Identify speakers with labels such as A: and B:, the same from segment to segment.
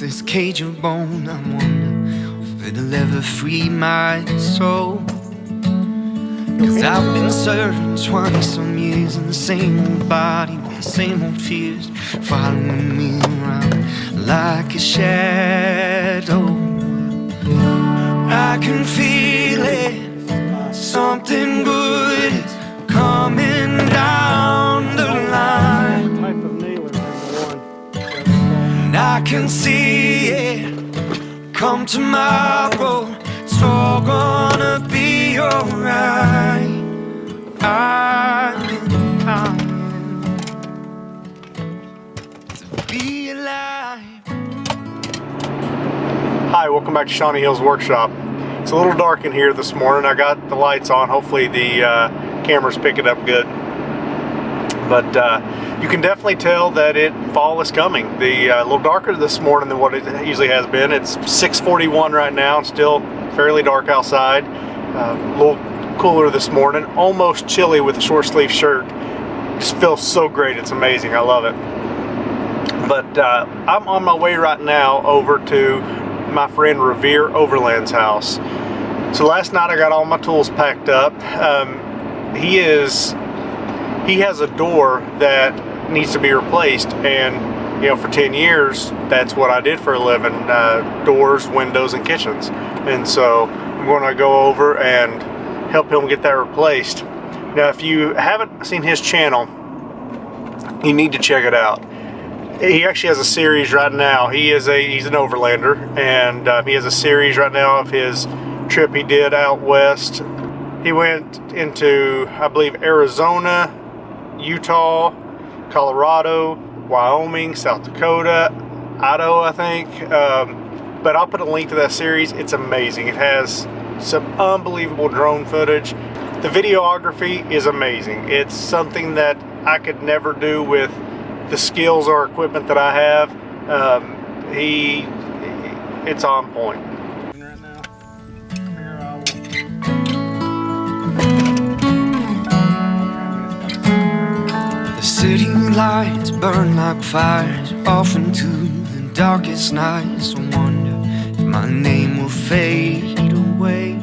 A: this cage of bone. I wonder if it'll ever free my soul. 'Cause I've been serving 20-some years in the same old body with the same old fears following me around like a shadow. I can feel it, something good is coming down the line. And I can see it come tomorrow. It's all gonna be alright. I've been trying to be alive.
B: Hi, welcome back to Shawnee Hills Workshop. It's a little dark in here this morning. I got the lights on. Hopefully the camera's picking up good. But you can definitely tell that fall is coming. A little darker this morning than what it usually has been. It's 6:41 right now. It's still fairly dark outside. A little cooler this morning. Almost chilly with a short sleeve shirt. Just feels so great. It's amazing. I love it. But I'm on my way right now over to my friend Revere Overland's house. So last night I got all my tools packed up. He has a door that needs to be replaced, and you know, for 10 years that's what I did for a living, doors, windows, and kitchens. And so I'm going to go over and help him get that replaced. Now if you haven't seen his channel, you need to check it out. He actually has a series right now. He's an overlander, and he has a series right now of his trip he did out west. He went into, I believe, Arizona, Utah, Colorado, Wyoming, South Dakota, Idaho, I think. But I'll put a link to that series. It's amazing. It has some unbelievable drone footage. The videography is amazing. It's something that I could never do with the skills or equipment that I have. It's on point.
A: The city lights burn like fires off into the darkest nights. I wonder if my name will fade away.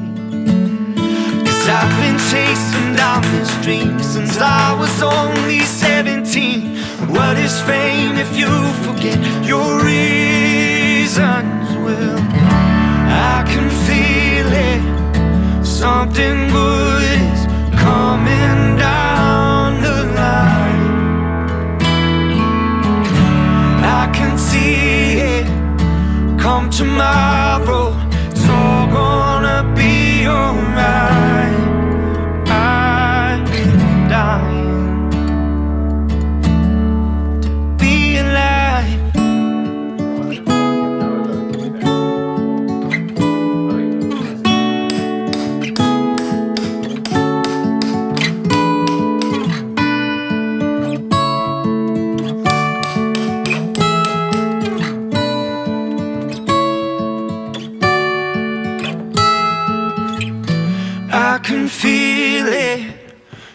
A: 'Cause I've been chasing down this dream since I was only 17. What is fame if you forget your reasons? Well, I can feel it, something good is coming down the line. I can see it come tomorrow. It's all gonna be alright. I've been dying to be alive. I can feel it,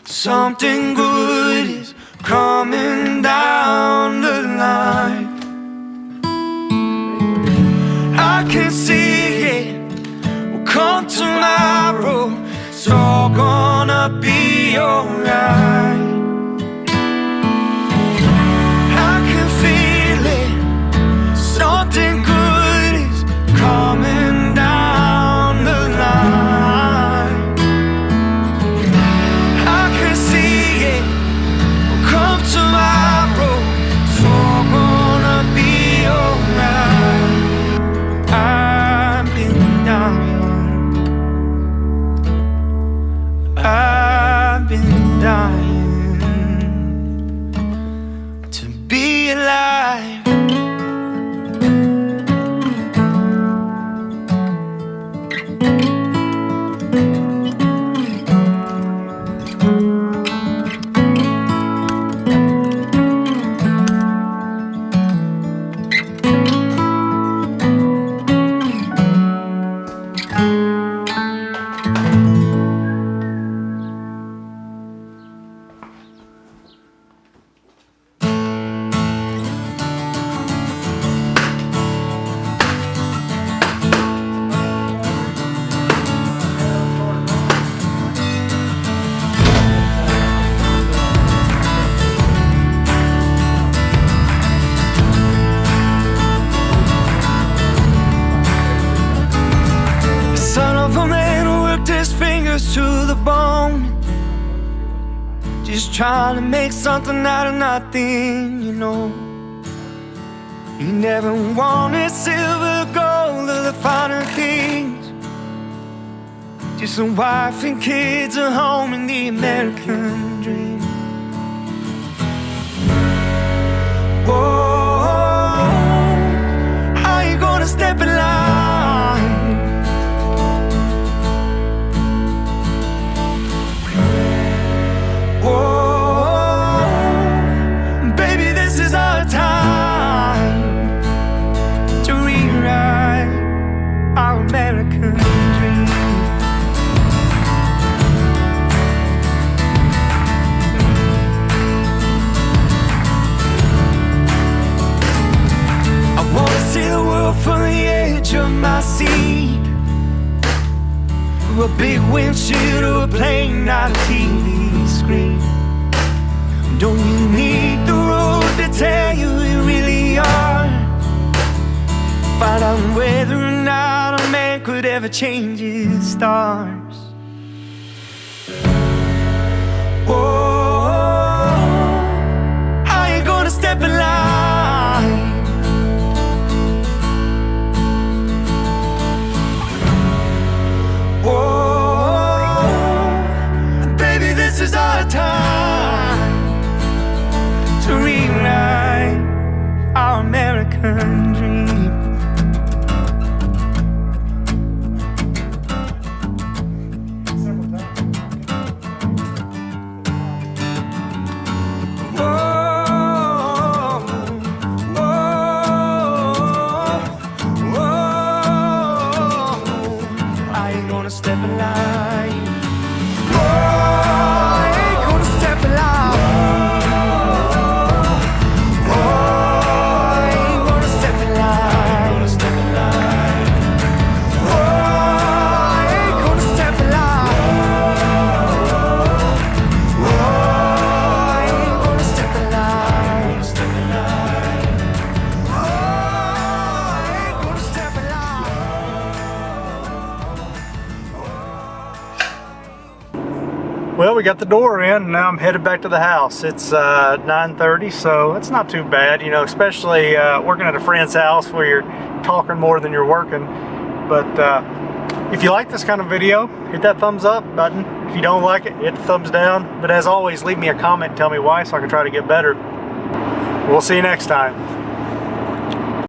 A: something good is coming down the line. I can see it will come tomorrow. It's all gonna be alright. I can feel it, something good is coming down the line. I can see it will come tomorrow. It's all gonna be alright. I've been dying. I've been dying to be alive. used to the bone, just trying to make something out of nothing, you know. You never wanted silver, gold, or the finer things. Just a wife and kids, a home, and the American dream. Whoa, how you gonna step in line? Whoa, baby, this is our time to rewrite our American dream. I wanna see the world from the edge of my seat, through a big windshield or a plane, not a TV screen. Don't you need the road to tell you who you really are? Find out whether or not a man could ever change his stars. Whoa, how you gonna step in line? Whoa, baby, this is our time to rewrite our American dream. Whoa, whoa, whoa, I ain't gonna step in line. Whoa, I ain't gonna step in line. Whoa, I ain't gonna step in line. Whoa, I ain't gonna step in line. Whoa, I ain't gonna step in line. Whoa, I ain't gonna step in line.
B: Well, we got the door in. Now I'm headed back to the house. It's 9:30, so it's not too bad, you know, especially working at a friend's house where you're talking more than you're working. But if you like this kind of video, hit that thumbs up button. If you don't like it, hit the thumbs down. But as always, leave me a comment and tell me why so I can try to get better. We'll see you next time.